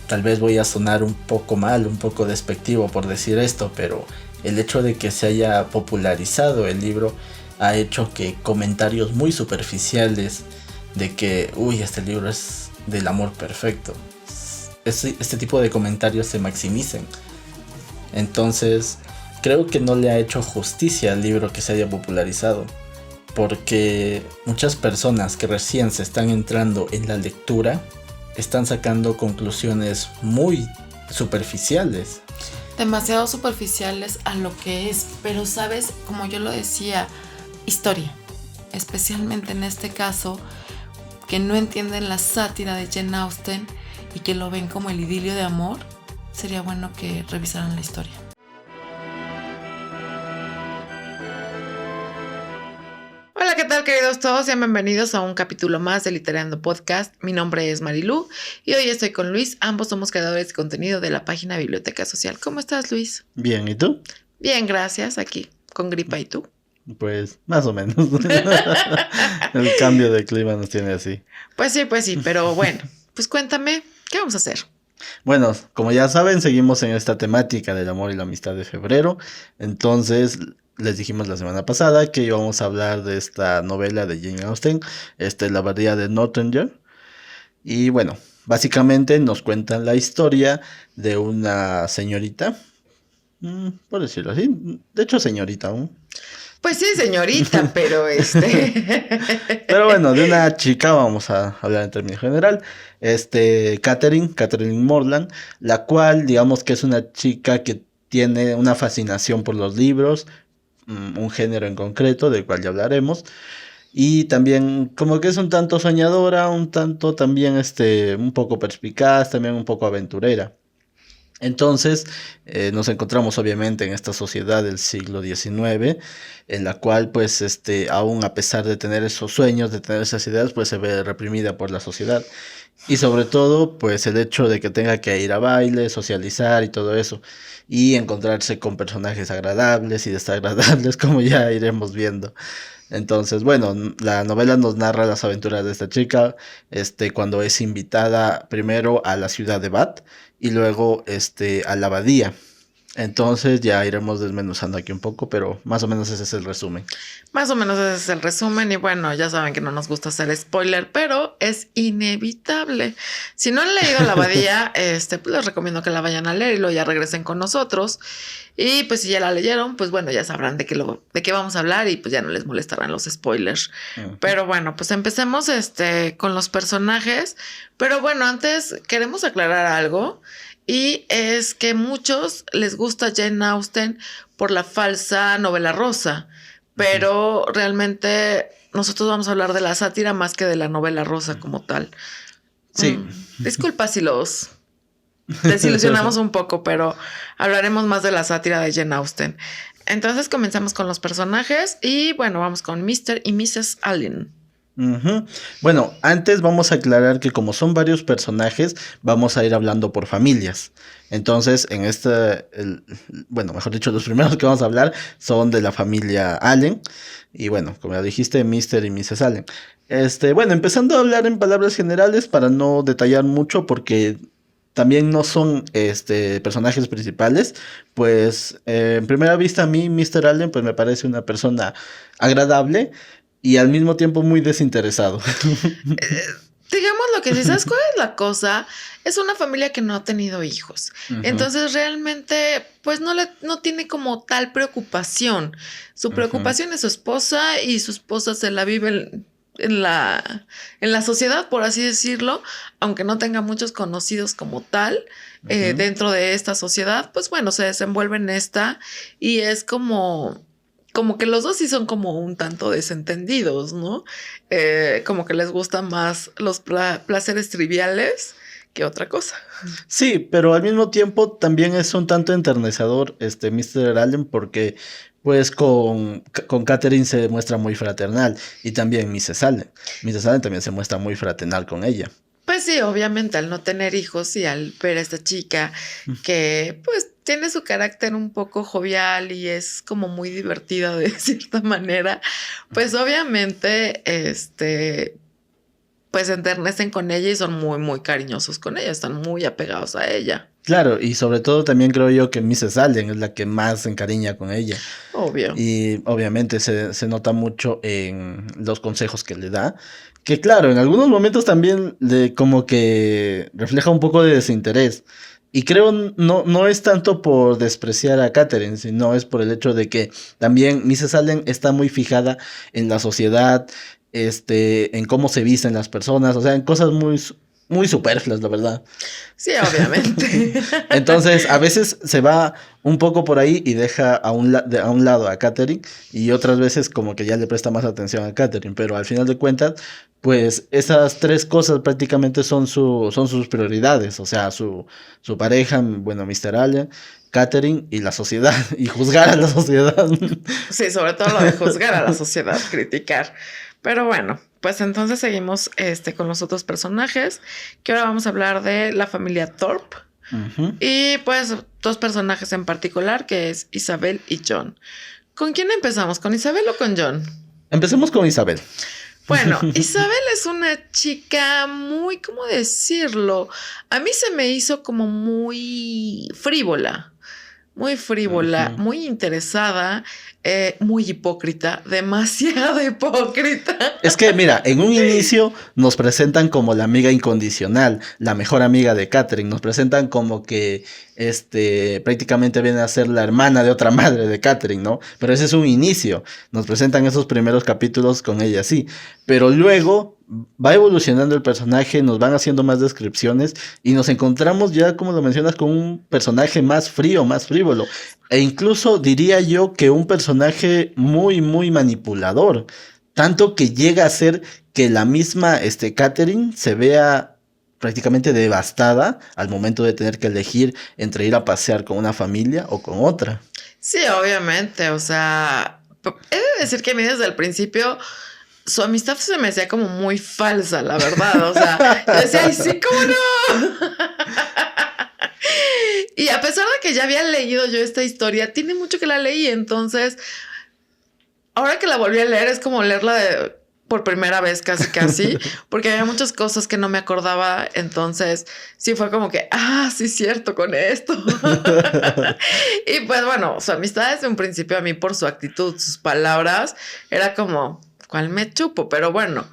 tal vez voy a sonar un poco mal, un poco despectivo por decir esto, pero el hecho de que se haya popularizado el libro ha hecho que comentarios muy superficiales de que, uy, este libro es del amor perfecto, este tipo de comentarios se maximicen. Entonces, creo que no le ha hecho justicia al libro que se haya popularizado, porque muchas personas que recién se están entrando en la lectura están sacando conclusiones muy superficiales. Demasiado superficiales a lo que es, pero sabes, como yo lo decía, historia, especialmente en este caso, que no entienden la sátira de Jane Austen y que lo ven como el idilio de amor, sería bueno que revisaran la historia. Hola, ¿qué tal, queridos todos? Sean bienvenidos a un capítulo más de Literando Podcast. Mi nombre es Marilú y hoy estoy con Luis. Ambos somos creadores de contenido de la página Biblioteca Social. ¿Cómo estás, Luis? Bien, ¿y tú? Bien, gracias. Aquí, con gripa. ¿Y tú? Pues más o menos. El cambio de clima nos tiene así. Pues sí, pero bueno, pues cuéntame, ¿qué vamos a hacer? Bueno, como ya saben, seguimos en esta temática del amor y la amistad de febrero. Entonces, les dijimos la semana pasada que íbamos a hablar de esta novela de Jane Austen, La abadía de Northanger. Y bueno, básicamente nos cuentan la historia de una señorita, por decirlo así, de hecho señorita aún. Pues sí, señorita, pero Pero bueno, de una chica, vamos a hablar en términos general, Catherine Morland, la cual digamos que es una chica que tiene una fascinación por los libros, un género en concreto, del cual ya hablaremos, y también como que es un tanto soñadora, un tanto también, un poco perspicaz, también un poco aventurera. Entonces, nos encontramos obviamente en esta sociedad del siglo XIX, en la cual, pues, aún a pesar de tener esos sueños, de tener esas ideas, pues se ve reprimida por la sociedad. Y sobre todo, pues, el hecho de que tenga que ir a baile, socializar y todo eso, y encontrarse con personajes agradables y desagradables, como ya iremos viendo. Entonces, bueno, la novela nos narra las aventuras de esta chica, cuando es invitada primero a la ciudad de Bath y luego, a la abadía. Entonces ya iremos desmenuzando aquí un poco, pero más o menos ese es el resumen. más o menos ese es el resumen. Y bueno, ya saben que no nos gusta hacer spoiler, pero es inevitable. Si no han leído La Abadía, pues les recomiendo que la vayan a leer y luego ya regresen con nosotros. Y pues si ya la leyeron, pues bueno, ya sabrán de qué vamos a hablar y pues ya no les molestarán los spoilers. Pero bueno, pues empecemos con los personajes. Pero bueno, antes queremos aclarar algo. Y es que muchos les gusta Jane Austen por la falsa novela rosa, pero realmente nosotros vamos a hablar de la sátira más que de la novela rosa como tal. Sí. Disculpa si los desilusionamos un poco, pero hablaremos más de la sátira de Jane Austen. Entonces comenzamos con los personajes y bueno, vamos con Mr. y Mrs. Allen. Bueno, antes vamos a aclarar que como son varios personajes, vamos a ir hablando por familias. Entonces, mejor dicho, los primeros que vamos a hablar son de la familia Allen. Y bueno, como ya dijiste, Mr. y Mrs. Allen. Bueno, empezando a hablar en palabras generales para no detallar mucho porque también no son personajes principales, pues en primera vista a mí Mr. Allen pues me parece una persona agradable y al mismo tiempo muy desinteresado. Digamos lo que sí, ¿sabes cuál es la cosa? Es una familia que no ha tenido hijos. Entonces realmente pues no tiene como tal preocupación. Su preocupación es su esposa y su esposa se la vive en la sociedad, por así decirlo, aunque no tenga muchos conocidos como tal dentro de esta sociedad, pues bueno, se desenvuelve en esta y es como que los dos sí son como un tanto desentendidos, ¿no? Como que les gustan más los placeres triviales que otra cosa. Sí, pero al mismo tiempo también es un tanto enternecedor Mr. Allen porque pues con Catherine se muestra muy fraternal y también Mrs. Allen. Mrs. Allen también se muestra muy fraternal con ella. Pues sí, obviamente al no tener hijos y al ver a esta chica que pues tiene su carácter un poco jovial y es como muy divertida de cierta manera, pues obviamente pues se enternecen con ella y son muy, muy cariñosos con ella, están muy apegados a ella. Claro, y sobre todo también creo yo que Mrs. Allen es la que más se encariña con ella. Obvio. Y obviamente se nota mucho en los consejos que le da. Que claro, en algunos momentos también como que refleja un poco de desinterés. Y creo no es tanto por despreciar a Catherine, sino es por el hecho de que también Mrs. Allen está muy fijada en la sociedad, en cómo se visten las personas, o sea, en cosas muy superfluas, la verdad. Sí, obviamente. Entonces, a veces se va un poco por ahí y deja a un lado a Catherine y otras veces como que ya le presta más atención a Catherine, pero al final de cuentas, pues esas tres cosas prácticamente son sus prioridades, o sea, su pareja, bueno, Mr. Allen, Catherine y la sociedad, y juzgar a la sociedad. Sí, sobre todo lo de juzgar a la sociedad, criticar. Pero bueno, pues entonces seguimos con los otros personajes, que ahora vamos a hablar de la familia Thorpe. Ujú. Y pues dos personajes en particular, que es Isabel y John. ¿Con quién empezamos? ¿Con Isabel o con John? Empecemos con Isabel. Bueno, Isabel es una chica muy, ¿cómo decirlo? A mí se me hizo como muy frívola, Ujú. muy interesada, muy hipócrita, demasiado hipócrita. Es que, mira, en un inicio nos presentan como la amiga incondicional, la mejor amiga de Catherine. Nos presentan como que, prácticamente viene a ser la hermana de otra madre de Catherine, ¿no? Pero ese es un inicio. Nos presentan esos primeros capítulos con ella, sí. Pero luego va evolucionando el personaje, nos van haciendo más descripciones y nos encontramos ya, como lo mencionas, con un personaje más frío, más frívolo. E incluso diría yo que un personaje muy manipulador. Tanto que llega a ser que la misma Catherine se vea prácticamente devastada al momento de tener que elegir entre ir a pasear con una familia o con otra. Sí, obviamente, o sea, he de decir que a mí desde el principio su amistad se me hacía como muy falsa, la verdad, o sea, yo decía, ay, sí, ¿cómo no? Y a pesar de que ya había leído yo esta historia, tiene mucho que la leí, entonces, ahora que la volví a leer es como leerla por primera vez casi, porque había muchas cosas que no me acordaba, entonces sí fue como que, sí, cierto, con esto. Y pues bueno, su amistad desde un principio a mí por su actitud, sus palabras, era como, ¿cuál me chupo? Pero bueno,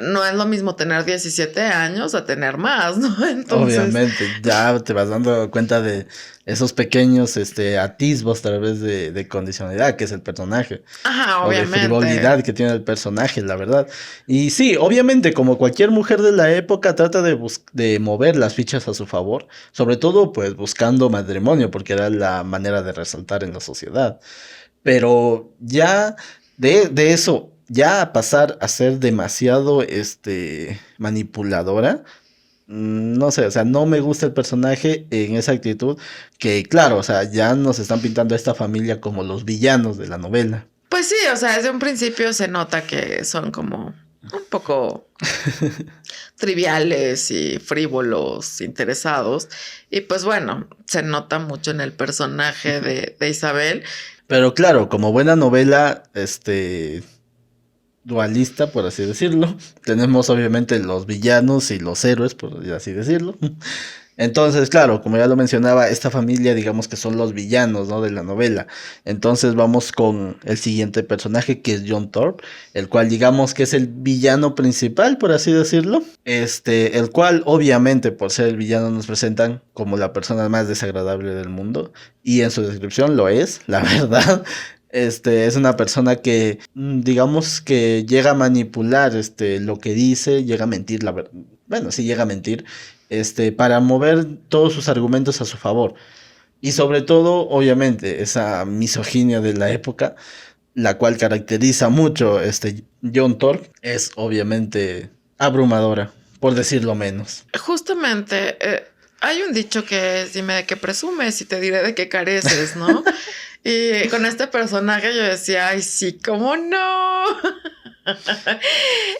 no es lo mismo tener 17 años a tener más, ¿no? Entonces, Obviamente, ya te vas dando cuenta de esos pequeños atisbos tal vez de condicionalidad que es el personaje. ajá, O de obviamente. frivolidad que tiene el personaje, la verdad. Y sí, obviamente, como cualquier mujer de la época, trata de mover las fichas a su favor. Sobre todo, pues, buscando matrimonio, porque era la manera de resaltar en la sociedad. Pero ya de eso, ya a pasar a ser demasiado, manipuladora. No sé, o sea, no me gusta el personaje en esa actitud. Que claro, o sea, ya nos están pintando a esta familia como los villanos de la novela. Pues sí, o sea, desde un principio se nota que son como un poco triviales y frívolos, interesados. Y pues bueno, se nota mucho en el personaje de Isabel. Pero claro, como buena novela, dualista, por así decirlo, tenemos obviamente los villanos y los héroes, por así decirlo. Entonces, claro, como ya lo mencionaba, esta familia, digamos que son los villanos, ¿no? De la novela. Entonces vamos con el siguiente personaje, que es John Thorpe, el cual digamos que es el villano principal, por así decirlo. El cual, obviamente, por ser el villano, nos presentan como la persona más desagradable del mundo. Y en su descripción lo es, la verdad. Es una persona que, digamos que llega a manipular, lo que dice, llega a mentir, la verdad. Bueno, sí llega a mentir, para mover todos sus argumentos a su favor. Y sobre todo, obviamente, esa misoginia de la época, la cual caracteriza mucho John Thorpe, es obviamente abrumadora, por decirlo menos. Justamente, hay un dicho que es, dime de qué presumes y te diré de qué careces, ¿no? Y con este personaje yo decía, ay, sí, ¿cómo no?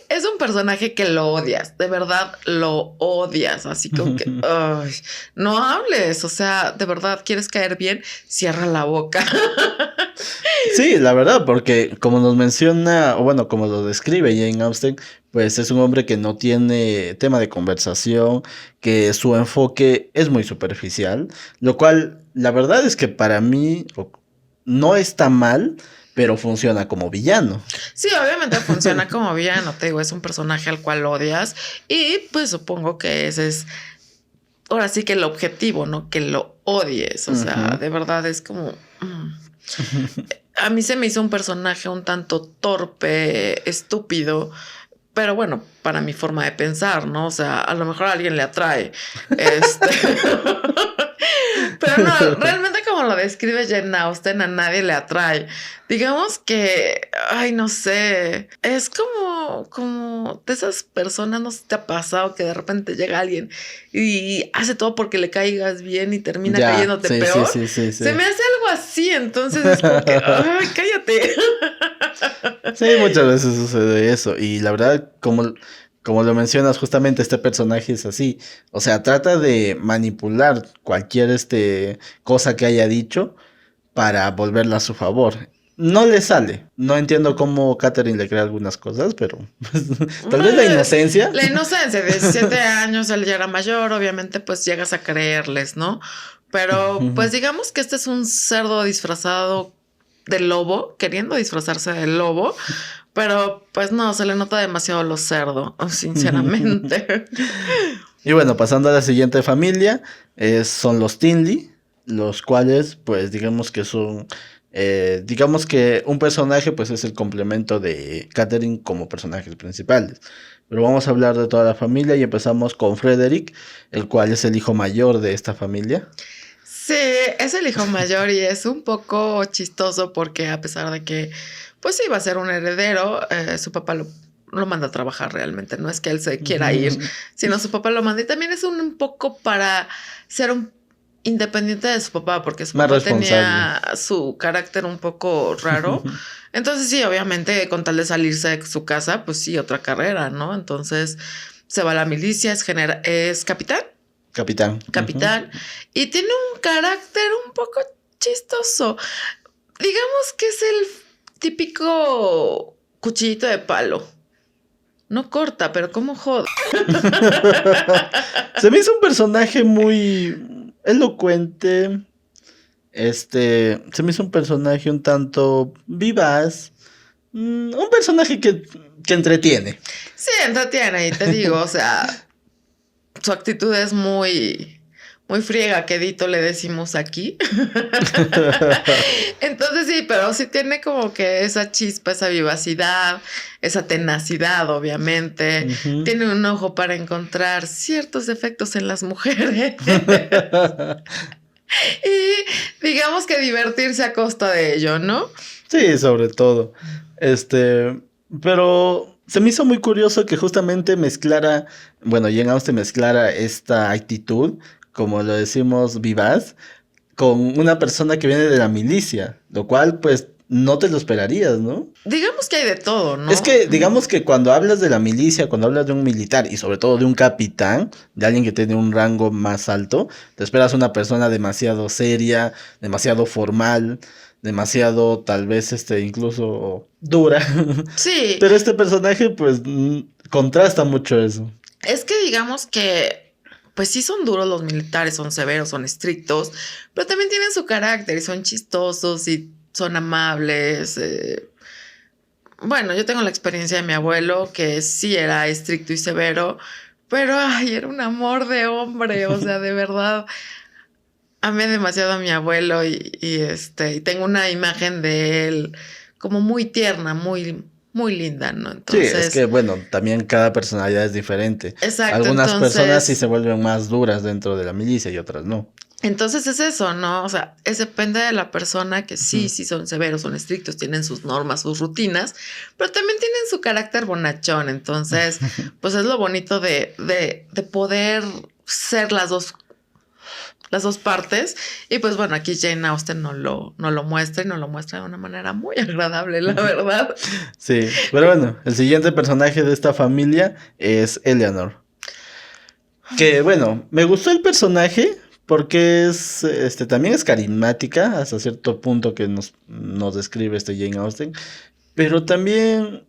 Es un personaje que lo odias, de verdad lo odias, así como que, ay, no hables, o sea, de verdad quieres caer bien, cierra la boca. Sí, la verdad, porque como nos menciona, o bueno, como lo describe Jane Austen, pues es un hombre que no tiene tema de conversación, que su enfoque es muy superficial, lo cual la verdad es que para mí no está mal, pero funciona como villano. Sí, obviamente funciona como villano, te digo, es un personaje al cual odias y pues supongo que ese es ahora sí que el objetivo, ¿no? Que lo odies, o sea, de verdad es como... A mí se me hizo un personaje un tanto torpe, estúpido, pero bueno, para mi forma de pensar, ¿no? O sea, a lo mejor a alguien le atrae. Pero no, realmente como lo describe Jane Austen, a nadie le atrae. Digamos que, ay, no sé, es como de esas personas, no sé si te ha pasado que de repente llega alguien y hace todo porque le caigas bien y termina cayéndote peor. Sí. Se me hace algo así, entonces es como que, ay, cállate. Sí, muchas veces sucede eso. Y la verdad, como lo mencionas, justamente este personaje es así. O sea, trata de manipular cualquier cosa que haya dicho para volverla a su favor. No le sale. No entiendo cómo Catherine le crea algunas cosas, pero tal vez la inocencia. La inocencia, 17 años, él ya era mayor, obviamente pues llegas a creerles, ¿no? Pero pues digamos que este es un cerdo disfrazado de lobo, queriendo disfrazarse de lobo, pero pues no, se le nota demasiado lo cerdo, sinceramente. Y bueno, pasando a la siguiente familia, son los Tinley, los cuales pues digamos que son... digamos que un personaje pues es el complemento de Catherine como personajes principales. Pero vamos a hablar de toda la familia y empezamos con Frederick, el cual es el hijo mayor de esta familia. Sí, es el hijo mayor y es un poco chistoso porque a pesar de que pues sí va a ser un heredero, su papá lo manda a trabajar realmente. No es que él se quiera ir, sino su papá lo manda. Y también es un poco para ser un independiente de su papá, porque su papá tenía su carácter un poco raro. Entonces sí, obviamente con tal de salirse de su casa, pues sí, otra carrera, ¿no? Entonces se va a la milicia, es capitán. Capitán. Y tiene un carácter un poco chistoso. Digamos que es el típico cuchillito de palo. No corta, pero como joda. Se me hizo un personaje muy elocuente. Se me hizo un personaje un tanto vivaz. Un personaje que entretiene. Sí, entretiene, y te digo, o sea, su actitud es muy friega, quedito le decimos aquí. Entonces sí, pero sí tiene como que esa chispa, esa vivacidad, esa tenacidad, obviamente. Tiene un ojo para encontrar ciertos defectos en las mujeres. Y digamos que divertirse a costa de ello, ¿no? Sí, sobre todo. Pero se me hizo muy curioso que justamente Jane Austen mezclara esta actitud, como lo decimos, vivaz, con una persona que viene de la milicia, lo cual pues no te lo esperarías, ¿no? Digamos que hay de todo, ¿no? Es que digamos que cuando hablas de la milicia, cuando hablas de un militar y sobre todo de un capitán, de alguien que tiene un rango más alto, te esperas una persona demasiado seria, demasiado formal, demasiado tal vez incluso dura. Sí. Pero este personaje pues contrasta mucho eso. Es que digamos que pues sí son duros los militares, son severos, son estrictos, pero también tienen su carácter y son chistosos y son amables. Bueno, yo tengo la experiencia de mi abuelo que sí era estricto y severo, pero ay, era un amor de hombre, o sea, de verdad. Amé demasiado a mi abuelo y tengo una imagen de él como muy tierna, muy linda, ¿no? Entonces, sí, es que bueno, también cada personalidad es diferente. Exacto. Algunas personas sí se vuelven más duras dentro de la milicia y otras no. Entonces es eso, ¿no? O sea, depende de la persona que sí son severos, son estrictos, tienen sus normas, sus rutinas, pero también tienen su carácter bonachón. Entonces, pues es lo bonito de poder ser las dos partes. Y pues bueno, aquí Jane Austen no lo muestra y no lo muestra de una manera muy agradable, la verdad. Sí, pero bueno, el siguiente personaje de esta familia es Eleanor. Que bueno, me gustó el personaje porque también es carismática hasta cierto punto que nos describe Jane Austen. Pero también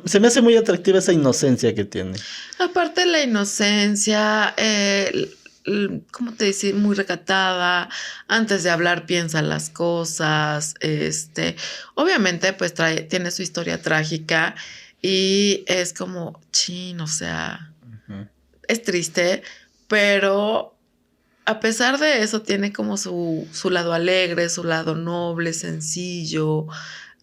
se me hace muy atractiva esa inocencia que tiene. Aparte la inocencia, ¿cómo te dice? Muy recatada, antes de hablar piensa las cosas, obviamente pues tiene su historia trágica y es como, chin, o sea, es triste, pero a pesar de eso tiene como su lado alegre, su lado noble, sencillo.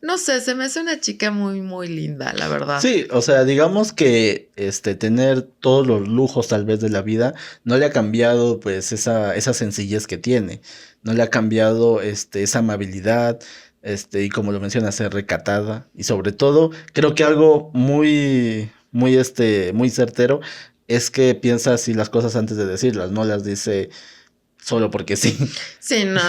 No sé, se me hace una chica muy, muy linda, la verdad. Sí, o sea, digamos que tener todos los lujos tal vez de la vida no le ha cambiado pues esa sencillez que tiene, no le ha cambiado esa amabilidad, y como lo mencionas, ser recatada y sobre todo creo que algo muy certero es que piensa así las cosas antes de decirlas, no las dice solo porque sí. Sí, no.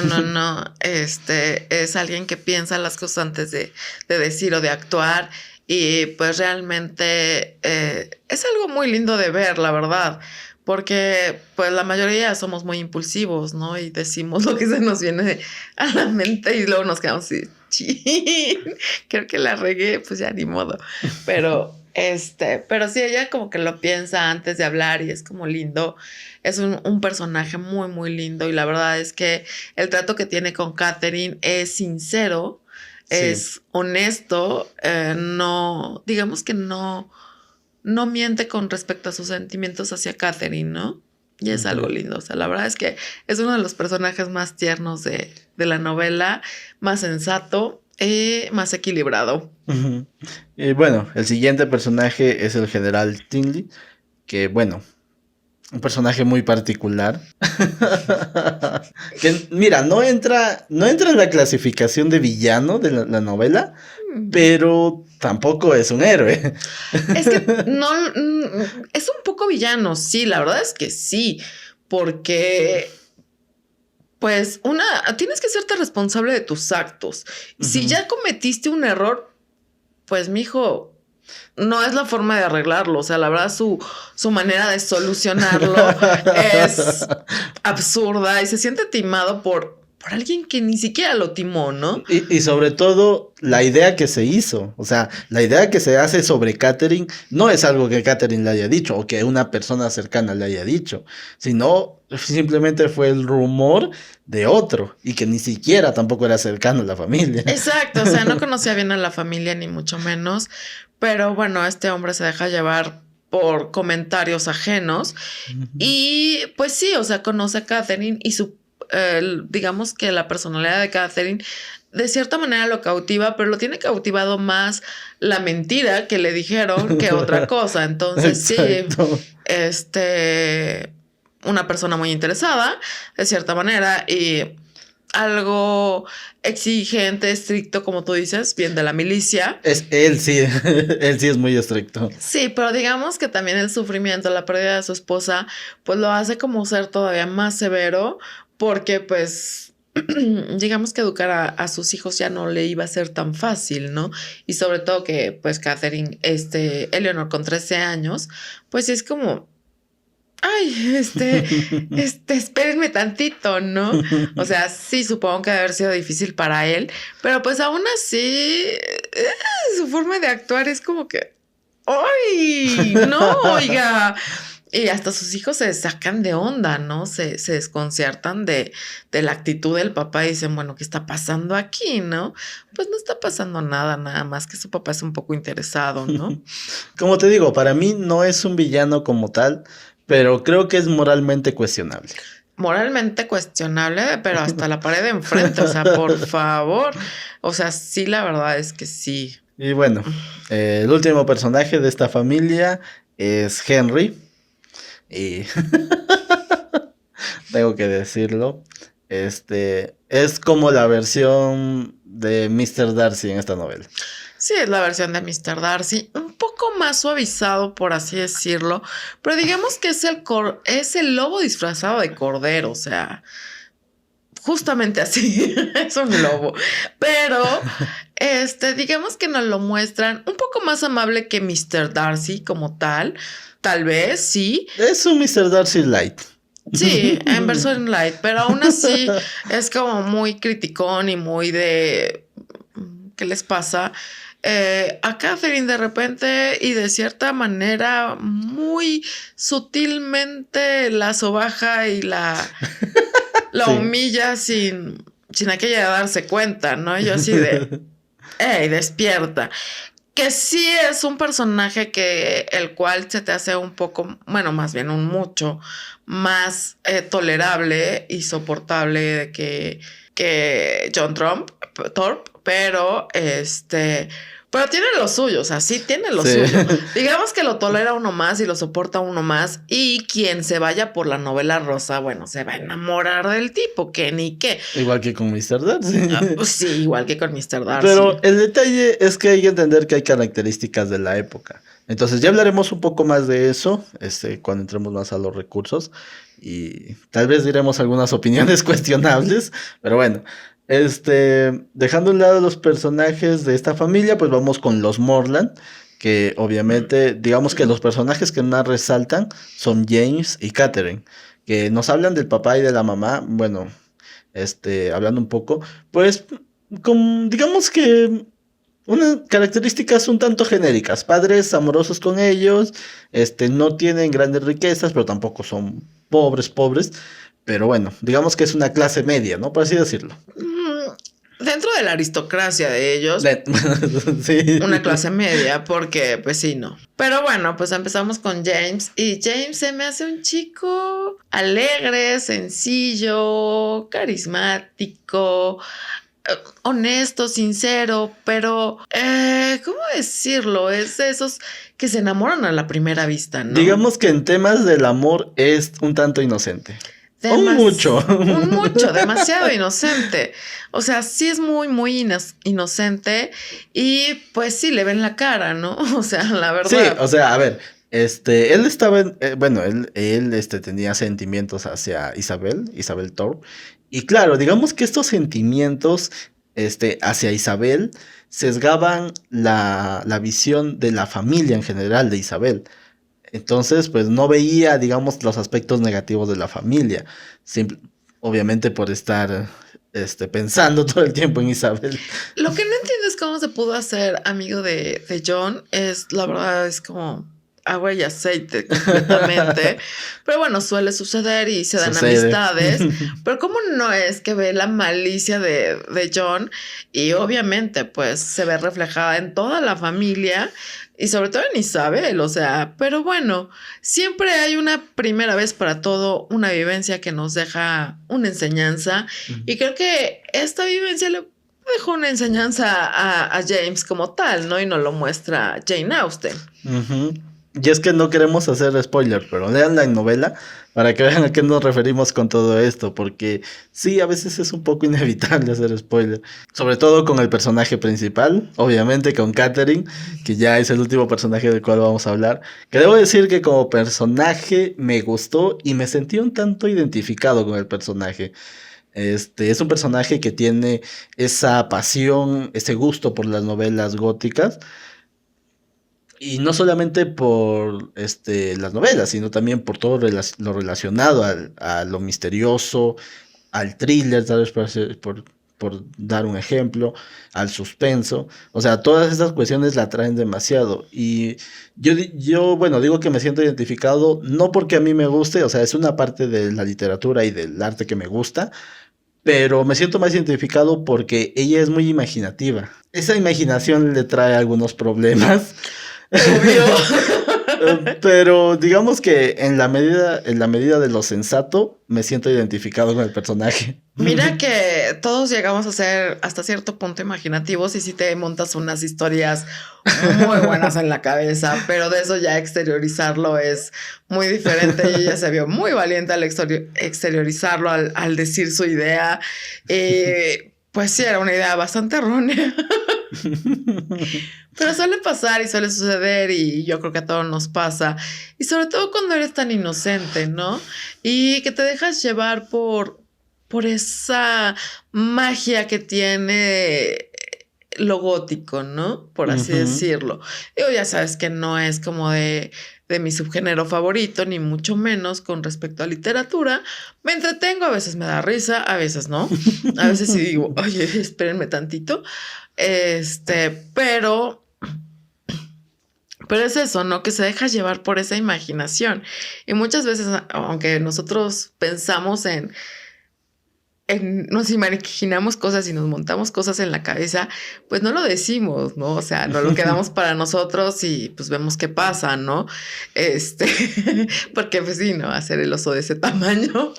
Es alguien que piensa las cosas antes de decir o de actuar. Y pues realmente es algo muy lindo de ver, la verdad. Porque pues la mayoría somos muy impulsivos, ¿no? Y decimos lo que se nos viene a la mente y luego nos quedamos así, chin, creo que la regué, pues ya ni modo. Pero sí, ella como que lo piensa antes de hablar y es como lindo. Es un personaje muy, muy lindo y la verdad es que el trato que tiene con Catherine es sincero, sí, es honesto, no, digamos que no miente con respecto a sus sentimientos hacia Catherine, ¿no? Y es algo lindo, o sea, la verdad es que es uno de los personajes más tiernos de la novela, más sensato y más equilibrado. Y bueno, el siguiente personaje es el general Tinley, que bueno, un personaje muy particular. Que mira, no entra en la clasificación de villano de la novela, pero tampoco es un héroe. Es que no, es un poco villano, sí, la verdad es que sí, porque pues tienes que hacerte responsable de tus actos. Si ya cometiste un error, pues mijo, no es la forma de arreglarlo. O sea, la verdad, su manera de solucionarlo es absurda y se siente timado por alguien que ni siquiera lo timó, ¿no? Y sobre todo, la idea que se hizo, o sea, la idea que se hace sobre Catherine no es algo que Catherine le haya dicho o que una persona cercana le haya dicho, sino simplemente fue el rumor de otro y que ni siquiera tampoco era cercano a la familia. Exacto, o sea, no conocía bien a la familia ni mucho menos, pero bueno, este hombre se deja llevar por comentarios ajenos y pues sí, o sea, conoce a Catherine y digamos que la personalidad de Catherine de cierta manera lo cautiva, pero lo tiene cautivado más la mentira que le dijeron que otra cosa. Entonces exacto. Sí, una persona muy interesada de cierta manera y algo exigente, estricto, como tú dices, bien de la milicia. Él sí es muy estricto. Sí, pero digamos que también el sufrimiento, la pérdida de su esposa, pues lo hace como ser todavía más severo, porque pues digamos que educar a sus hijos ya no le iba a ser tan fácil, ¿no? Y sobre todo que pues Catherine, Eleanor con 13 años, pues es como... Ay, espérenme tantito, ¿no? O sea, sí, supongo que debe haber sido difícil para él, pero pues aún así, su forma de actuar es como que, ¡ay! No, oiga. Y hasta sus hijos se sacan de onda, ¿no? Se desconciertan de la actitud del papá y dicen, bueno, ¿qué está pasando aquí, no? Pues no está pasando nada más que su papá es un poco interesado, ¿no? Como te digo, para mí no es un villano como tal, pero creo que es moralmente cuestionable. Moralmente cuestionable, pero hasta la pared de enfrente, o sea, por favor. O sea, sí, la verdad es que sí. Y bueno, el último personaje de esta familia es Henry. Y tengo que decirlo, es como la versión de Mr. Darcy en esta novela. Sí, es la versión de Mr. Darcy, un poco más suavizado, por así decirlo, pero digamos que es el lobo disfrazado de cordero, o sea, justamente así, es un lobo, pero digamos que nos lo muestran un poco más amable que Mr. Darcy como tal vez, sí. Es un Mr. Darcy light. Sí, en versión light, pero aún así es como muy criticón y muy de... ¿Qué les pasa? a Catherine de repente y de cierta manera muy sutilmente la sobaja y la Sí. humilla sin aquella de darse cuenta, ¿no? Yo así de, ¡ey, despierta! Que sí es un personaje que el cual se te hace un poco, bueno, más bien un mucho más tolerable y soportable que John Thorpe, pero pero tiene lo suyo, o sea, sí tiene lo Sí. suyo. Digamos que lo tolera uno más y lo soporta uno más, y quien se vaya por la novela rosa, bueno, se va a enamorar del tipo, que ni qué. Igual que con Mr. Darcy. Pues sí, igual que con Mr. Darcy. Pero el detalle es que hay que entender que hay características de la época. Entonces ya hablaremos un poco más de eso, cuando entremos más a los recursos. Y tal vez diremos algunas opiniones cuestionables. Pero bueno, dejando a un lado los personajes de esta familia, pues vamos con los Morland. Que obviamente, digamos que los personajes que más resaltan son James y Catherine. Que nos hablan del papá y de la mamá. Bueno, hablando un poco, pues digamos que unas características un tanto genéricas. Padres amorosos con ellos, no tienen grandes riquezas, pero tampoco son pobres. Pero bueno, digamos que es una clase media, ¿no? Por así decirlo. Dentro de la aristocracia de ellos, sí. una clase media, porque pues sí, no. Pero bueno, pues empezamos con James, y James se me hace un chico alegre, sencillo, carismático, honesto, sincero, pero ¿cómo decirlo? Es de esos que se enamoran a la primera vista, ¿no? Digamos que en temas del amor es un tanto inocente. Un mucho, demasiado inocente. O sea, sí es muy inocente, y pues sí le ven la cara, ¿no? O sea, la verdad. Sí, o sea, a ver, él estaba, bueno, él tenía sentimientos hacia Isabel Thorpe, y claro, digamos que estos sentimientos, hacia Isabel sesgaban la visión de la familia en general de Isabel. Entonces, pues no veía, digamos, los aspectos negativos de la familia. Obviamente por estar pensando todo el tiempo en Isabel. Lo que no entiendo es cómo se pudo hacer amigo de John. La verdad, es como agua y aceite completamente. Pero bueno, suele suceder y se dan amistades. Pero cómo no es que ve la malicia de John, y obviamente pues se ve reflejada en toda la familia. Y sobre todo en Isabel, o sea, pero bueno, siempre hay una primera vez para todo, una vivencia que nos deja una enseñanza. Y creo que esta vivencia le dejó una enseñanza a James como tal, ¿no? Y nos lo muestra Jane Austen. Y es que no queremos hacer spoiler, pero lean la novela para que vean a qué nos referimos con todo esto, porque sí, a veces es un poco inevitable hacer spoiler, sobre todo con el personaje principal, obviamente con Catherine, que ya es el último personaje del cual vamos a hablar, que debo decir que como personaje me gustó y me sentí un tanto identificado con el personaje. Es un personaje que tiene esa pasión, ese gusto por las novelas góticas. Y no solamente por las novelas, sino también por todo lo relacionado a lo misterioso, al thriller, tal vez por dar un ejemplo, al suspenso. O sea, todas estas cuestiones la atraen demasiado. Y yo, bueno, digo que me siento identificado, no porque a mí me guste, o sea, es una parte de la literatura y del arte que me gusta, pero me siento más identificado porque ella es muy imaginativa. Esa imaginación le trae algunos problemas. Pero digamos que en la medida de lo sensato, me siento identificado con el personaje. Mira que todos llegamos a ser hasta cierto punto imaginativos, y si te montas unas historias muy buenas en la cabeza, pero de eso ya exteriorizarlo es muy diferente. Y ella se vio muy valiente al exteriorizarlo, al decir su idea. Pues sí, era una idea bastante errónea. Pero suele pasar y suele suceder, y yo creo que a todos nos pasa. Y sobre todo cuando eres tan inocente, ¿no? Y que te dejas llevar por esa magia que tiene lo gótico, ¿no? Por así decirlo. Digo, ya sabes que no es como de mi subgénero favorito, ni mucho menos con respecto a literatura. Me entretengo, a veces me da risa, a veces no. A veces sí digo, oye, espérenme tantito. Pero es eso, ¿no? Que se deja llevar por esa imaginación. Y muchas veces, aunque nosotros pensamos nos imaginamos cosas y nos montamos cosas en la cabeza, pues no lo decimos, ¿no? O sea, no lo quedamos para nosotros y pues vemos qué pasa, ¿no? Porque pues sí, ¿no? Hacer el oso de ese tamaño.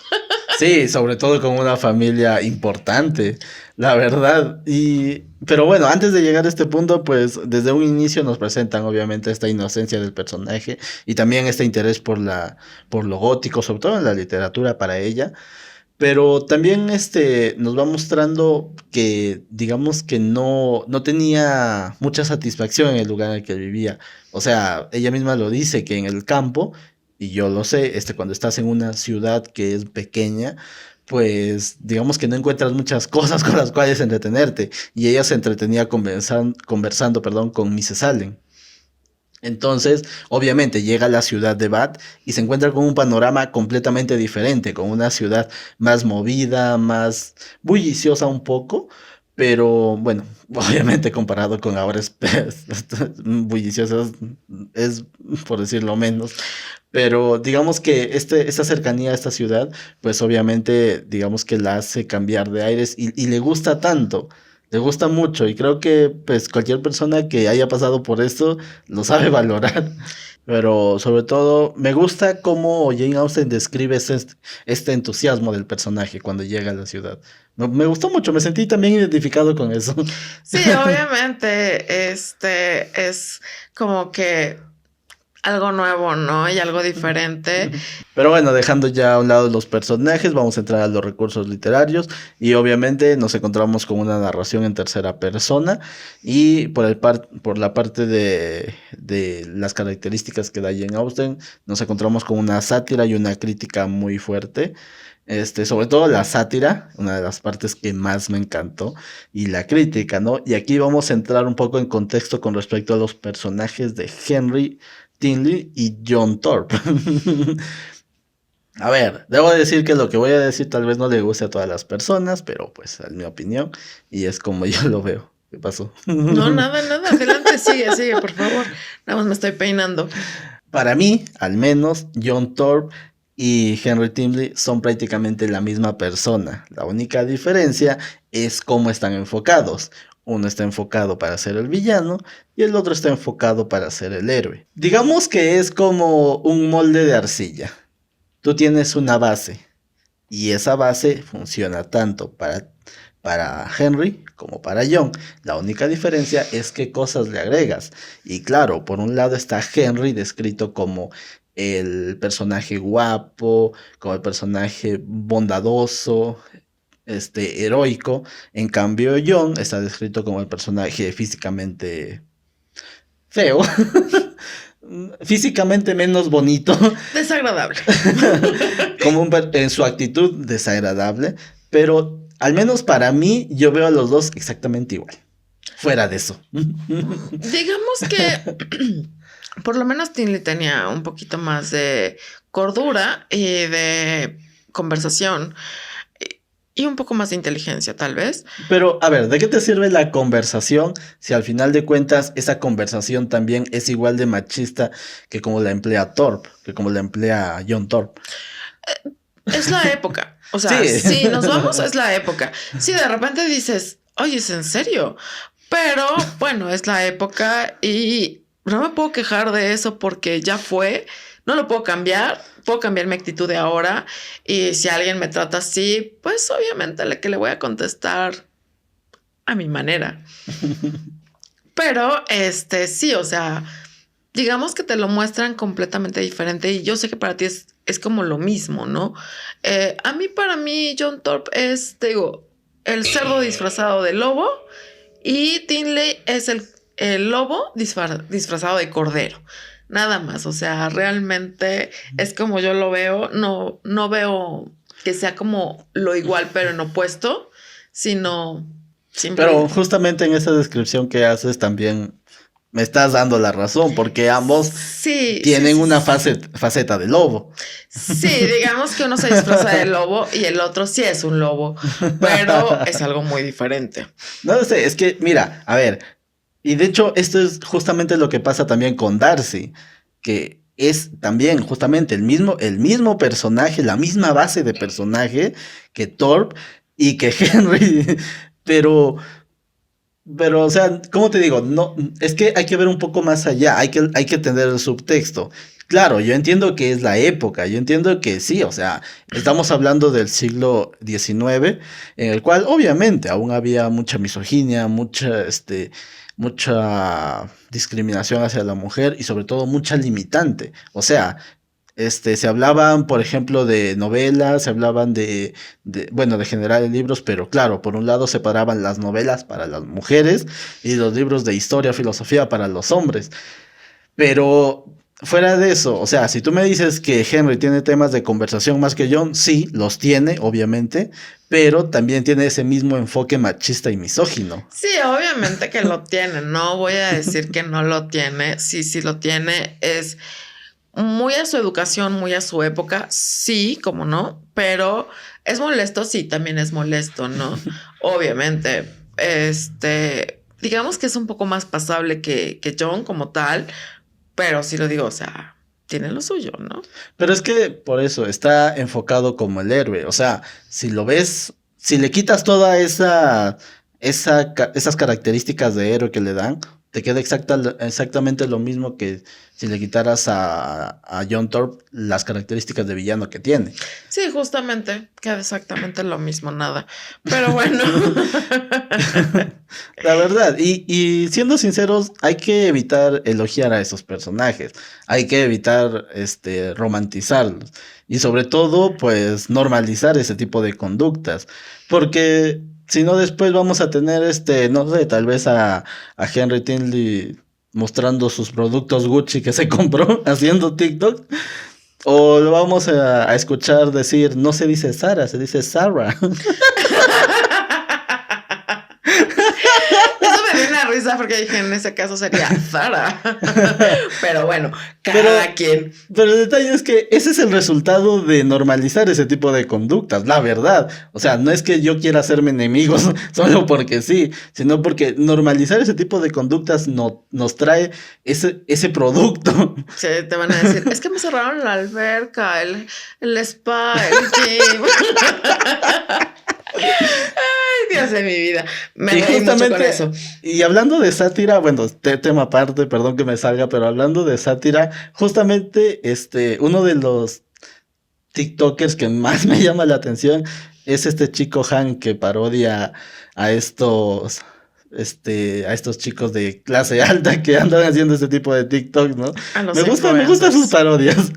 Sí, sobre todo con una familia importante, la verdad. Pero bueno, antes de llegar a este punto, pues desde un inicio nos presentan obviamente esta inocencia del personaje y también este interés por lo gótico, sobre todo en la literatura para ella. Pero también nos va mostrando que, digamos que no tenía mucha satisfacción en el lugar en el que vivía. O sea, ella misma lo dice, que en el campo, y yo lo sé, cuando estás en una ciudad que es pequeña, pues digamos que no encuentras muchas cosas con las cuales entretenerte. Y ella se entretenía conversando, perdón, con Mrs. Allen. Entonces, obviamente, llega a la ciudad de Bath y se encuentra con un panorama completamente diferente, con una ciudad más movida, más bulliciosa un poco, pero bueno, obviamente comparado con ahora es bulliciosa es por decirlo menos, pero digamos que esta cercanía a esta ciudad, pues obviamente digamos que la hace cambiar de aires y le gusta tanto. Le gusta mucho y creo que pues cualquier persona que haya pasado por esto lo sabe valorar. Pero sobre todo me gusta cómo Jane Austen describe este entusiasmo del personaje cuando llega a la ciudad. Me gustó mucho, me sentí también identificado con eso. Sí, obviamente, es como que algo nuevo, ¿no? Y algo diferente. Pero bueno, dejando ya a un lado los personajes, vamos a entrar a los recursos literarios y obviamente nos encontramos con una narración en tercera persona y por la parte de las características que da Jane Austen, nos encontramos con una sátira y una crítica muy fuerte. Sobre todo la sátira, una de las partes que más me encantó, y la crítica, ¿no? Y aquí vamos a entrar un poco en contexto con respecto a los personajes de Henry Tinley y John Thorpe. A ver, debo decir que lo que voy a decir tal vez no le guste a todas las personas, pero pues es mi opinión y es como yo lo veo. ¿Qué pasó? No, nada, adelante, sigue, por favor. Nada más me estoy peinando. Para mí, al menos, John Thorpe y Henry Tinley son prácticamente la misma persona. La única diferencia es cómo están enfocados. Uno está enfocado para ser el villano y el otro está enfocado para ser el héroe. Digamos que es como un molde de arcilla. Tú tienes una base y esa base funciona tanto para Henry como para John. La única diferencia es qué cosas le agregas. Y claro, por un lado está Henry descrito como el personaje guapo, como el personaje bondadoso, heroico. En cambio, John está descrito como el personaje físicamente feo. Físicamente menos bonito. Desagradable. Como en su actitud desagradable. Pero al menos para mí, yo veo a los dos exactamente igual. Fuera de eso. Digamos que por lo menos Tinley tenía un poquito más de cordura y de conversación y un poco más de inteligencia, tal vez. Pero, a ver, ¿de qué te sirve la conversación si al final de cuentas esa conversación también es igual de machista que como la emplea Thorpe, que como la emplea John Thorpe? Es la época. O sea, Sí. si nos vamos, es la época. Si de repente dices, oye, ¿es en serio? Pero bueno, es la época y no me puedo quejar de eso porque ya fue. No lo puedo cambiar. Puedo cambiar mi actitud de ahora. Y si alguien me trata así, pues obviamente que le voy a contestar a mi manera. Pero sí, o sea, digamos que te lo muestran completamente diferente y yo sé que para ti es como lo mismo, ¿no? Para mí, John Thorpe es, te digo, el cerdo disfrazado de lobo y Tinley es el lobo disfrazado de cordero. Nada más, o sea, realmente es como yo lo veo, no veo que sea como lo igual pero en opuesto, sino Pero justamente en esa descripción que haces también me estás dando la razón, porque ambos tienen una faceta de lobo. Sí, digamos que uno se disfraza de lobo y el otro sí es un lobo, pero es algo muy diferente. No sé, es que, mira, a ver, y de hecho esto es justamente lo que pasa también con Darcy, que es también justamente el mismo personaje, la misma base de personaje que Thorpe y que Henry, pero... Pero, o sea, ¿cómo te digo? No, es que hay que ver un poco más allá, hay que tener el subtexto. Claro, yo entiendo que es la época, yo entiendo que sí, o sea, estamos hablando del siglo XIX, en el cual obviamente aún había mucha misoginia, mucha discriminación hacia la mujer y sobre todo mucha limitante. O sea, se hablaban, por ejemplo, de novelas, se hablaban bueno, de generar libros, pero claro, por un lado separaban las novelas para las mujeres y los libros de historia, filosofía para los hombres. Pero fuera de eso, o sea, si tú me dices que Henry tiene temas de conversación más que John, sí, los tiene, obviamente, pero también tiene ese mismo enfoque machista y misógino. Sí, obviamente que lo tiene, no voy a decir que no lo tiene, sí lo tiene, es muy a su educación, muy a su época, sí, como no, pero es molesto, sí, también es molesto, ¿no? Obviamente, digamos que es un poco más pasable que John como tal, pero sí lo digo, o sea, tiene lo suyo, ¿no? Pero es que por eso está enfocado como el héroe, o sea, si lo ves, si le quitas toda esas características de héroe que le dan, te queda exactamente lo mismo que si le quitaras a John Thorpe las características de villano que tiene. Sí, justamente, queda exactamente lo mismo, nada. Pero bueno. La verdad, y siendo sinceros, hay que evitar elogiar a esos personajes, hay que evitar romantizarlos y sobre todo, pues, normalizar ese tipo de conductas, porque si no después vamos a tener no sé, tal vez a Henry Tinley mostrando sus productos Gucci que se compró haciendo TikTok. O lo vamos a escuchar decir, no se dice Sara, se dice Sarah. Eso me dio una risa porque dije, en ese caso sería Zara. Pero bueno, cada quien. Pero el detalle es que ese es el resultado de normalizar ese tipo de conductas, la verdad. O sea, no es que yo quiera hacerme enemigos solo porque sí, sino porque normalizar ese tipo de conductas nos trae ese producto. Sí, te van a decir, es que me cerraron la alberca, el spa, el gym. Ay, Dios de mi vida. Me reí mucho con eso. Y hablando de sátira, bueno, tema aparte, perdón que me salga, pero hablando de sátira, justamente uno de los TikTokers que más me llama la atención es este chico Han que parodia a estos chicos de clase alta que andan haciendo este tipo de TikTok, ¿no? Me gustan sus parodias.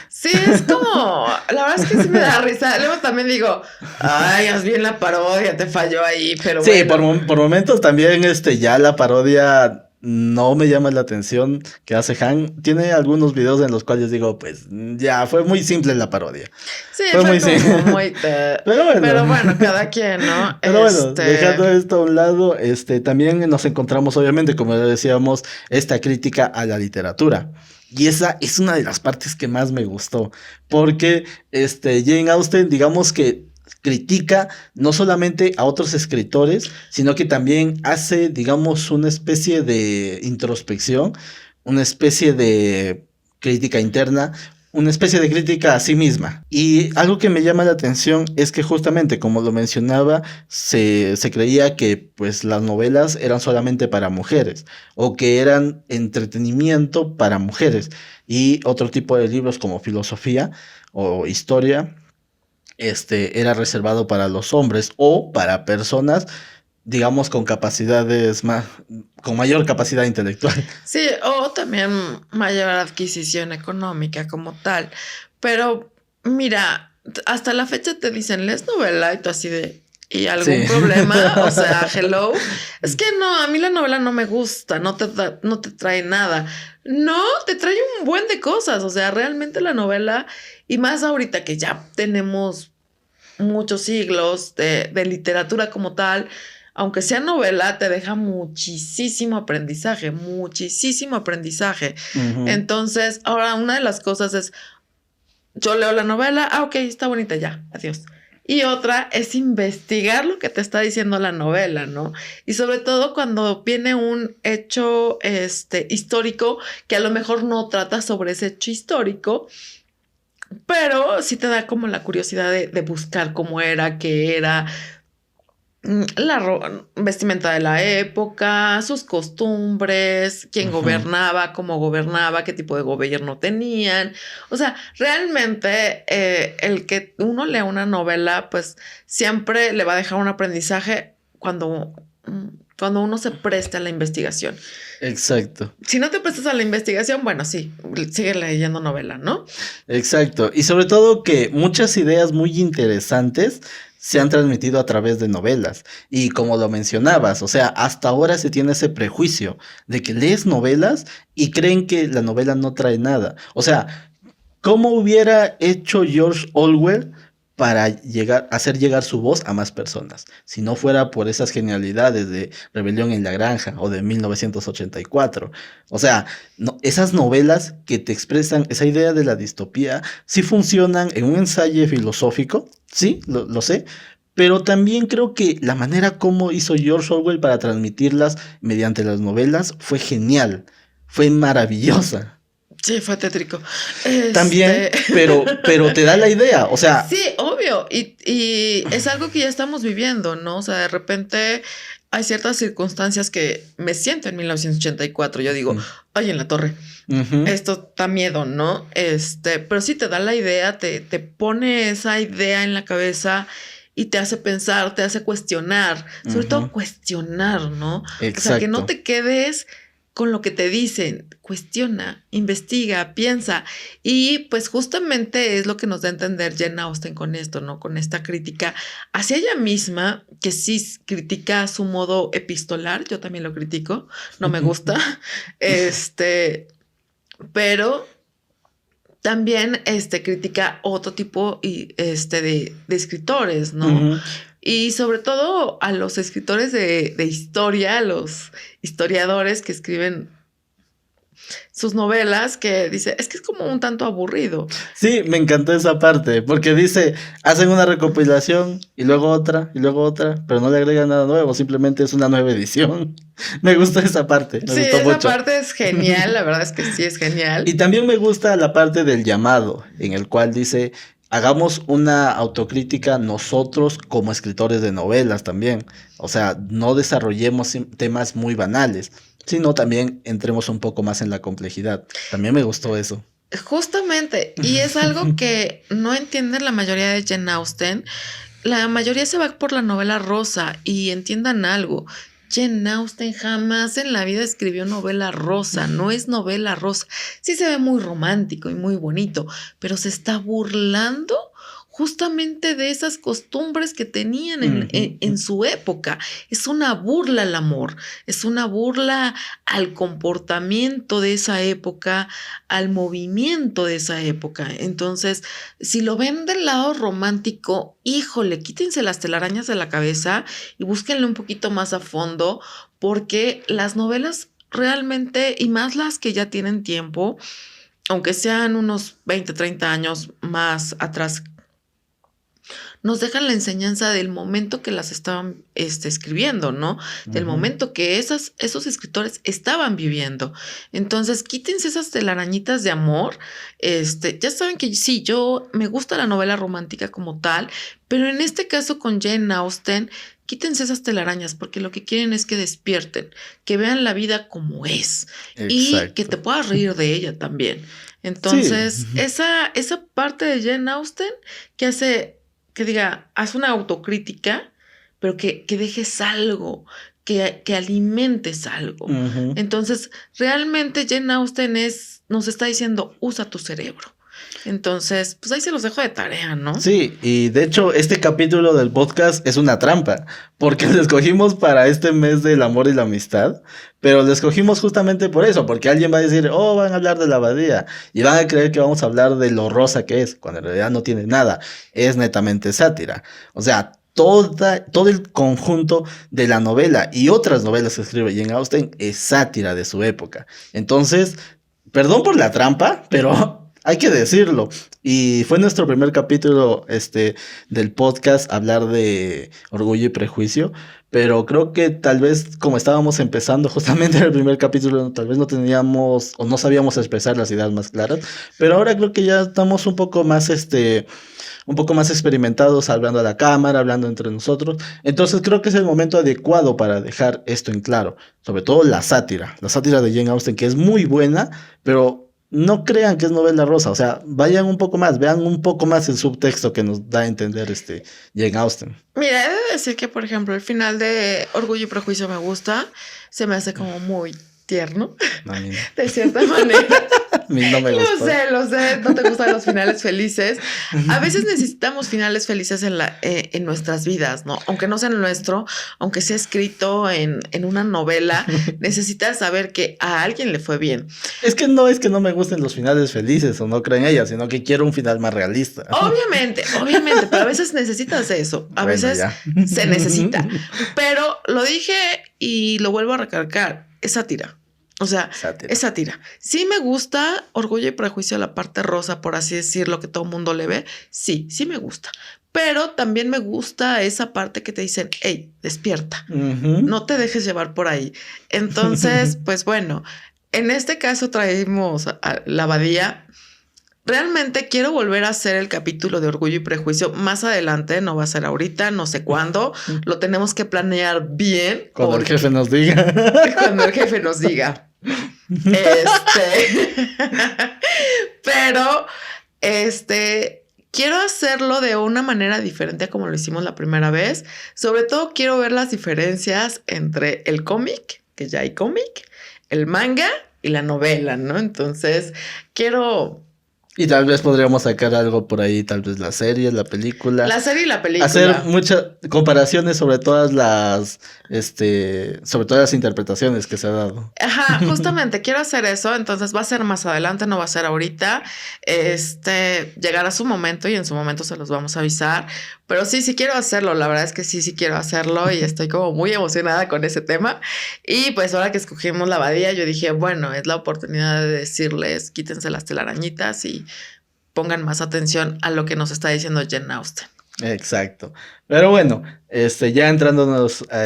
Sí, es como, la verdad es que sí me da risa. Luego también digo, ay, haz bien la parodia, te falló ahí, pero sí, bueno. por momentos también ya la parodia no me llama la atención que hace Han. Tiene algunos videos en los cuales digo, pues ya fue muy simple la parodia. Sí, fue muy simple. Pero bueno, cada quien, ¿no? Pero bueno, dejando esto a un lado, también nos encontramos, obviamente, como ya decíamos, esta crítica a la literatura. Y esa es una de las partes que más me gustó. Porque Jane Austen, digamos que critica no solamente a otros escritores, sino que también hace, digamos, una especie de introspección, una especie de crítica interna, una especie de crítica a sí misma. Y algo que me llama la atención es que justamente, como lo mencionaba, se creía que pues las novelas eran solamente para mujeres o que eran entretenimiento para mujeres y otro tipo de libros como filosofía o historia era reservado para los hombres o para personas, digamos, con mayor capacidad intelectual. Sí, o también mayor adquisición económica como tal. Pero mira, hasta la fecha te dicen, ¿lees novela? Y tú así de, ¿y algún problema? O sea, hello. Es que no, a mí la novela no me gusta, no te trae nada. No, te trae un buen de cosas. O sea, realmente la novela, y más ahorita que ya tenemos muchos siglos de literatura como tal, aunque sea novela, te deja muchísimo aprendizaje, muchísimo aprendizaje. Ujú. Entonces, ahora una de las cosas es, yo leo la novela, ok, está bonita, ya, adiós. Y otra es investigar lo que te está diciendo la novela, ¿no? Y sobre todo cuando viene un hecho histórico que a lo mejor no trata sobre ese hecho histórico, pero sí te da como la curiosidad de buscar cómo era, qué era, la vestimenta de la época, sus costumbres, quién gobernaba, cómo gobernaba, qué tipo de gobierno tenían. O sea, realmente el que uno lea una novela, pues siempre le va a dejar un aprendizaje cuando uno se presta a la investigación. Exacto. Si no te prestas a la investigación, bueno, sí, sigue leyendo novela, ¿no? Exacto. Y sobre todo que muchas ideas muy interesantes se han transmitido a través de novelas. Y como lo mencionabas, o sea, hasta ahora se tiene ese prejuicio de que lees novelas y creen que la novela no trae nada. O sea, ¿cómo hubiera hecho George Orwell para hacer llegar su voz a más personas? Si no fuera por esas genialidades de Rebelión en la Granja o de 1984. O sea, esas novelas que te expresan esa idea de la distopía sí funcionan en un ensayo filosófico, sí, lo sé. Pero también creo que la manera como hizo George Orwell para transmitirlas mediante las novelas fue genial, fue maravillosa. Sí, fue tétrico. También, pero te da la idea, o sea. Sí, obvio. Y es algo que ya estamos viviendo, ¿no? O sea, de repente hay ciertas circunstancias que me siento en 1984. Yo digo, ay, en la torre. Esto da miedo, ¿no? Pero sí te da la idea, te pone esa idea en la cabeza y te hace pensar, te hace cuestionar, sobre todo cuestionar, ¿no? Exacto. O sea, que no te quedes con lo que te dicen, cuestiona, investiga, piensa. Y pues justamente es lo que nos da a entender Jane Austen con esto, ¿no? Con esta crítica hacia ella misma, que sí critica a su modo epistolar, yo también lo critico, no me gusta, pero también critica otro tipo de escritores, ¿no? Y sobre todo a los escritores de historia, a los historiadores que escriben sus novelas, que dice, es que es como un tanto aburrido. Sí, me encantó esa parte, porque dice, hacen una recopilación y luego otra, pero no le agregan nada nuevo, simplemente es una nueva edición. Me gusta esa parte, me gustó mucho. Esa parte es genial, la verdad es que sí es genial. Y también me gusta la parte del llamado, en el cual dice, hagamos una autocrítica nosotros como escritores de novelas también. O sea, no desarrollemos temas muy banales, sino también entremos un poco más en la complejidad. También me gustó eso. Justamente, y es algo que no entienden la mayoría de Jane Austen. La mayoría se va por la novela rosa y entiendan algo. Jane Austen jamás en la vida escribió novela rosa, no es novela rosa. Sí se ve muy romántico y muy bonito, pero se está burlando justamente de esas costumbres que tenían en su época. Es una burla al amor, es una burla al comportamiento de esa época, al movimiento de esa época. Entonces, si lo ven del lado romántico, híjole, quítense las telarañas de la cabeza y búsquenle un poquito más a fondo, porque las novelas realmente, y más las que ya tienen tiempo, aunque sean unos 20, 30 años más atrás, nos dejan la enseñanza del momento que las estaban escribiendo, ¿no? Del momento que esos escritores estaban viviendo. Entonces, quítense esas telarañitas de amor. Ya saben que sí, yo me gusta la novela romántica como tal, pero en este caso con Jane Austen, quítense esas telarañas, porque lo que quieren es que despierten, que vean la vida como es. Exacto. Y que te puedas reír de ella también. Entonces, sí. esa parte de Jane Austen que hace... que diga, haz una autocrítica, pero que dejes algo, que alimentes algo. Entonces, realmente Jane Austen nos está diciendo, usa tu cerebro. Entonces, pues ahí se los dejo de tarea, ¿no? Sí, y de hecho este capítulo del podcast es una trampa, porque lo escogimos para este mes del amor y la amistad, pero lo escogimos justamente por eso, porque alguien va a decir, oh, van a hablar de la abadía, y van a creer que vamos a hablar de lo rosa que es, cuando en realidad no tiene nada, es netamente sátira. O sea, todo el conjunto de la novela y otras novelas que escribe Jane Austen es sátira de su época. Entonces, perdón por la trampa, pero hay que decirlo. Y fue nuestro primer capítulo del podcast hablar de Orgullo y Prejuicio. Pero creo que tal vez como estábamos empezando justamente en el primer capítulo, tal vez no teníamos o no sabíamos expresar las ideas más claras. Pero ahora creo que ya estamos un poco más experimentados hablando a la cámara, hablando entre nosotros. Entonces creo que es el momento adecuado para dejar esto en claro. Sobre todo la sátira de Jane Austen, que es muy buena, pero no crean que es novela rosa. O sea, vayan un poco más, vean un poco más el subtexto que nos da a entender Jane Austen. Mira, he de decir que, por ejemplo, el final de Orgullo y Prejuicio me gusta. Se me hace como muy tierno, de cierta manera. A mí no me gusta. Lo sé, no te gustan los finales felices. A veces necesitamos finales felices en nuestras vidas, ¿no? Aunque no sea el nuestro, aunque sea escrito en una novela, necesitas saber que a alguien le fue bien. Es que no me gusten los finales felices o no creen ellas, sino que quiero un final más realista. Obviamente, pero a veces necesitas eso. A veces se necesita. Pero lo dije y lo vuelvo a recalcar, es sátira. O sea, es sátira. Sí me gusta Orgullo y Prejuicio, la parte rosa, por así decirlo, que todo el mundo le ve. Sí me gusta. Pero también me gusta esa parte que te dicen, hey, despierta. No te dejes llevar por ahí. Entonces, pues bueno, en este caso traemos a la Abadía. Realmente quiero volver a hacer el capítulo de Orgullo y Prejuicio más adelante, no va a ser ahorita, no sé cuándo, lo tenemos que planear bien. Cuando el jefe nos diga. Cuando el jefe nos diga. Pero, quiero hacerlo de una manera diferente a como lo hicimos la primera vez. Sobre todo quiero ver las diferencias entre el cómic, que ya hay cómic, el manga y la novela, ¿no? Entonces, quiero... Y tal vez podríamos sacar algo por ahí, tal vez la serie, la película. La serie y la película. Hacer muchas comparaciones sobre todas las interpretaciones que se ha dado. Ajá, justamente quiero hacer eso, entonces va a ser más adelante, no va a ser ahorita. Llegará su momento y en su momento se los vamos a avisar. Pero sí quiero hacerlo, la verdad es que sí quiero hacerlo y estoy como muy emocionada con ese tema. Y pues ahora que escogimos la Abadía, yo dije, bueno, es la oportunidad de decirles, quítense las telarañitas y pongan más atención a lo que nos está diciendo Jane Austen. Exacto. Pero bueno, ya entrándonos a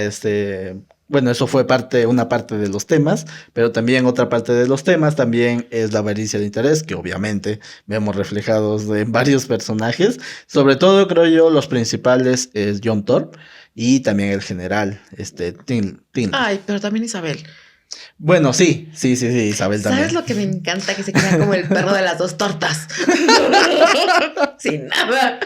bueno, eso fue una parte de los temas, pero también otra parte de los temas también es la avaricia de interés, que obviamente vemos reflejados en varios personajes. Sobre todo, creo yo, los principales es John Thorpe y también el general, Tim. Ay, pero también Isabel. Bueno, sí, Isabel también. ¿Sabes lo que me encanta? Que se queda como el perro de las dos tortas. Sin nada.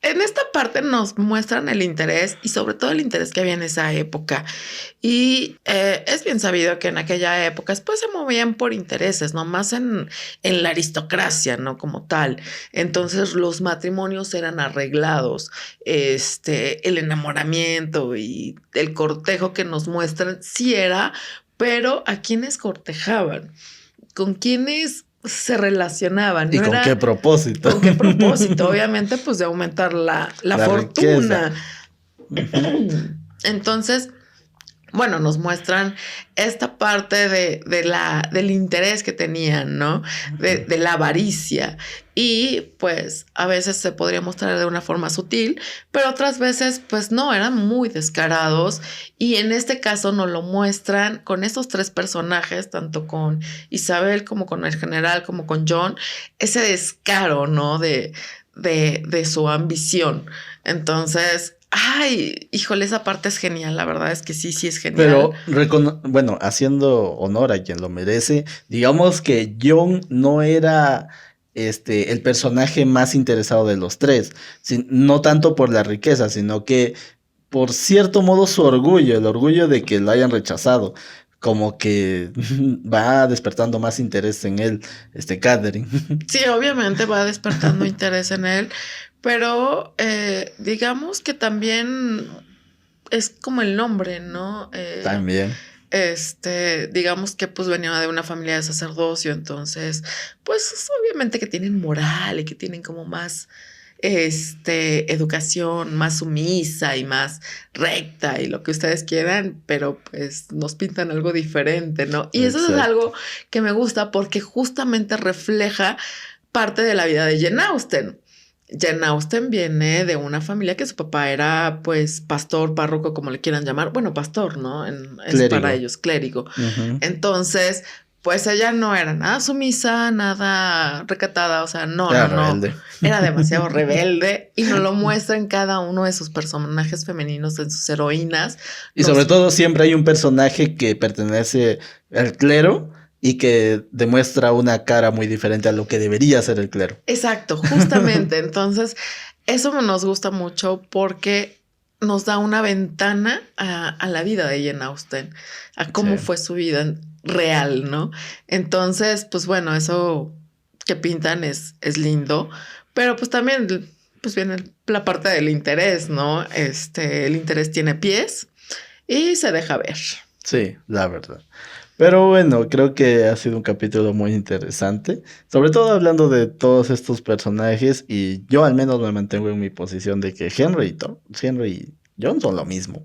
En esta parte nos muestran el interés y sobre todo el interés que había en esa época. Y es bien sabido que en aquella época pues se movían por intereses, no más en la aristocracia, ¿no? Como tal. Entonces los matrimonios eran arreglados, el enamoramiento y el cortejo que nos muestran sí era, pero ¿a quiénes cortejaban? ¿Con quiénes se relacionaban? ¿Y con qué propósito? ¿Con qué propósito? Obviamente, pues de aumentar la fortuna. Entonces, bueno, nos muestran esta parte del interés que tenían, ¿no? De la avaricia. Y pues a veces se podría mostrar de una forma sutil, pero otras veces pues no, eran muy descarados. Y en este caso nos lo muestran con estos tres personajes, tanto con Isabel como con el general, como con John, ese descaro, ¿no? De su ambición. Entonces... ay, híjole, esa parte es genial, la verdad es que sí es genial. Pero, bueno, haciendo honor a quien lo merece, digamos que John no era el personaje más interesado de los tres, no tanto por la riqueza, sino que por cierto modo su orgullo, el orgullo de que lo hayan rechazado, como que va despertando más interés en él, Catherine. Sí, obviamente va despertando interés en él. Pero digamos que también es como el nombre, ¿no? También. digamos que pues venía de una familia de sacerdocio, entonces, pues obviamente que tienen moral y que tienen como más, educación más sumisa y más recta y lo que ustedes quieran, pero pues nos pintan algo diferente, ¿no? Y eso es algo que me gusta porque justamente refleja parte de la vida de Jane Austen. Jane Austen viene de una familia que su papá era, pues, pastor, párroco, como le quieran llamar. Bueno, pastor, ¿no? Es para ellos, clérigo. Entonces, pues ella no era nada sumisa, nada recatada, o sea, no. Era demasiado rebelde y nos lo muestra en cada uno de sus personajes femeninos, en sus heroínas. Y sobre todo siempre hay un personaje que pertenece al clero y que demuestra una cara muy diferente a lo que debería ser el clero. Exacto, justamente. Entonces, eso nos gusta mucho porque nos da una ventana a la vida de Jane Austen, a cómo fue su vida real, ¿no? Entonces, pues bueno, eso que pintan es lindo, pero pues también pues viene la parte del interés, ¿no? El interés tiene pies y se deja ver. Sí, la verdad. Pero bueno, creo que ha sido un capítulo muy interesante, sobre todo hablando de todos estos personajes, y yo al menos me mantengo en mi posición de que Henry y John son lo mismo.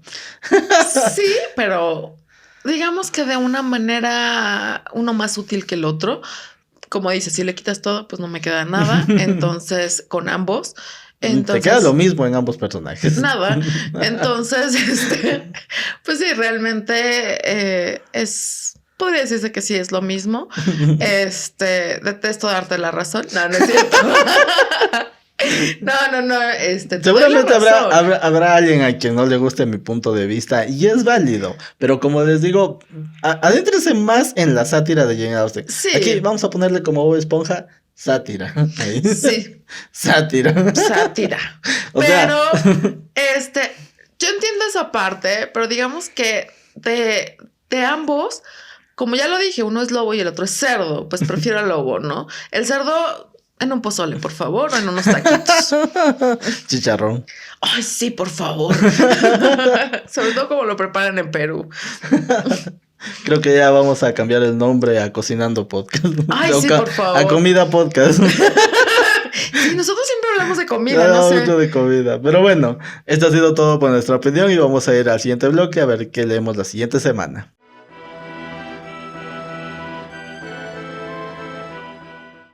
Sí, pero digamos que de una manera uno más útil que el otro. Como dices, si le quitas todo, pues no me queda nada. Entonces, con ambos... Te queda lo mismo en ambos personajes. Nada. Entonces, pues sí, realmente podría decirse que sí es lo mismo. Detesto darte la razón. No, no es cierto. No. Seguramente habrá alguien a quien no le guste mi punto de vista y es válido. Pero como les digo, adéntrense más en la sátira de Jane Austen. Sí. Aquí vamos a ponerle como Bob Esponja. Sátira. Ahí. Sí. Sátira. Pero, yo entiendo esa parte, pero digamos que de ambos, como ya lo dije, uno es lobo y el otro es cerdo, pues prefiero al lobo, ¿no? El cerdo en un pozole, por favor, o en unos taquitos. Chicharrón. Ay, sí, por favor. Sobre todo como lo preparan en Perú. Creo que ya vamos a cambiar el nombre a Cocinando Podcast. Ay, sí, por favor. A Comida Podcast. Sí, nosotros siempre hablamos de comida, no sé. Mucho de comida. Pero bueno, esto ha sido todo por nuestra opinión y vamos a ir al siguiente bloque a ver qué leemos la siguiente semana.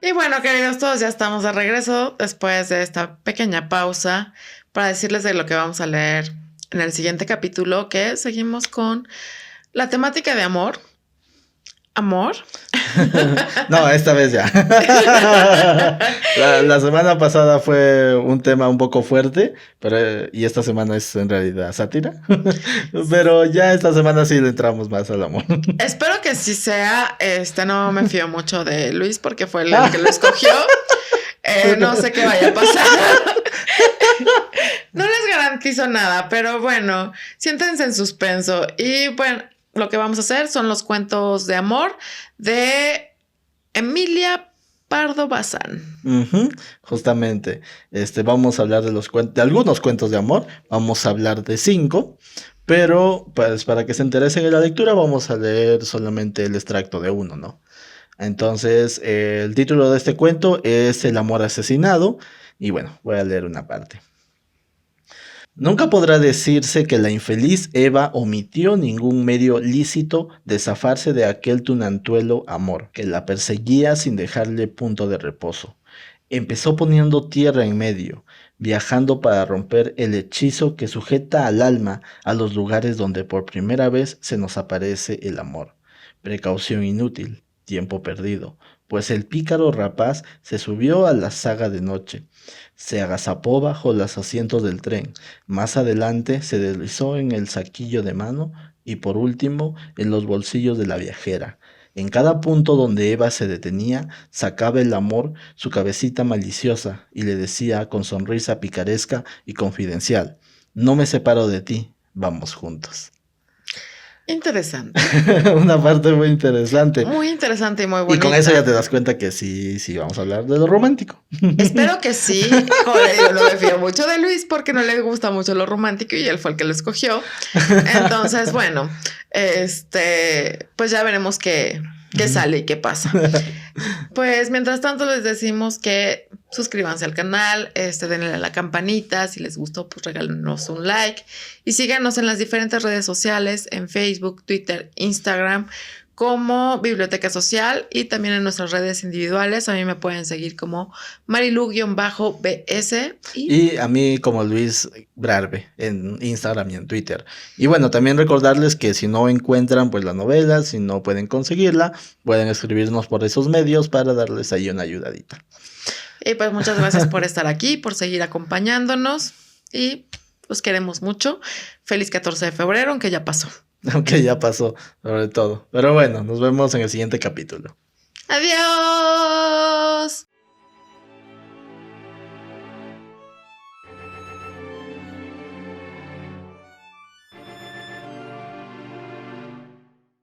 Y bueno, queridos todos, ya estamos de regreso después de esta pequeña pausa para decirles de lo que vamos a leer en el siguiente capítulo, que seguimos con la temática de amor. ¿Amor? No, esta vez ya. La semana pasada fue un tema un poco fuerte, y esta semana es en realidad sátira. Pero ya esta semana sí le entramos más al amor. Espero que sí sea. No me fío mucho de Luis porque fue el que lo escogió. No sé qué vaya a pasar. No les garantizo nada, pero bueno, siéntense en suspenso. Y bueno, lo que vamos a hacer son los cuentos de amor de Emilia Pardo Bazán. Justamente, vamos a hablar de algunos cuentos de amor. Vamos a hablar de 5, pero pues para que se interesen en la lectura vamos a leer solamente el extracto de uno, ¿no? Entonces, el título de este cuento es El amor asesinado, y bueno, voy a leer una parte. Nunca podrá decirse que la infeliz Eva omitió ningún medio lícito de zafarse de aquel tunantuelo amor, que la perseguía sin dejarle punto de reposo. Empezó poniendo tierra en medio, viajando para romper el hechizo que sujeta al alma a los lugares donde por primera vez se nos aparece el amor. Precaución inútil, tiempo perdido, pues el pícaro rapaz se subió a la zaga de noche. Se agazapó bajo los asientos del tren, más adelante se deslizó en el saquillo de mano y por último en los bolsillos de la viajera. En cada punto donde Eva se detenía, sacaba el amor su cabecita maliciosa y le decía con sonrisa picaresca y confidencial: no me separo de ti, vamos juntos. Interesante. Una parte muy interesante. Muy interesante y muy bonita. Y con eso ya te das cuenta que sí, vamos a hablar de lo romántico. Espero que sí. Joder, yo no me fío mucho de Luis porque no le gusta mucho lo romántico y él fue el que lo escogió. Entonces, bueno, pues ya veremos qué sale y qué pasa. Pues mientras tanto les decimos que suscríbanse al canal, denle a la campanita, si les gustó pues regálenos un like y síganos en las diferentes redes sociales, en Facebook, Twitter, Instagram como Biblioteca Social y también en nuestras redes individuales. A mí me pueden seguir como Marilu-BS y a mí como Luis Brarbe en Instagram y en Twitter. Y bueno, también recordarles que si no encuentran pues la novela, si no pueden conseguirla, pueden escribirnos por esos medios para darles ahí una ayudadita. Y pues muchas gracias por estar aquí, por seguir acompañándonos y los queremos mucho. Feliz 14 de febrero, aunque ya pasó. Aunque ya pasó, sobre todo. Pero bueno, nos vemos en el siguiente capítulo. ¡Adiós!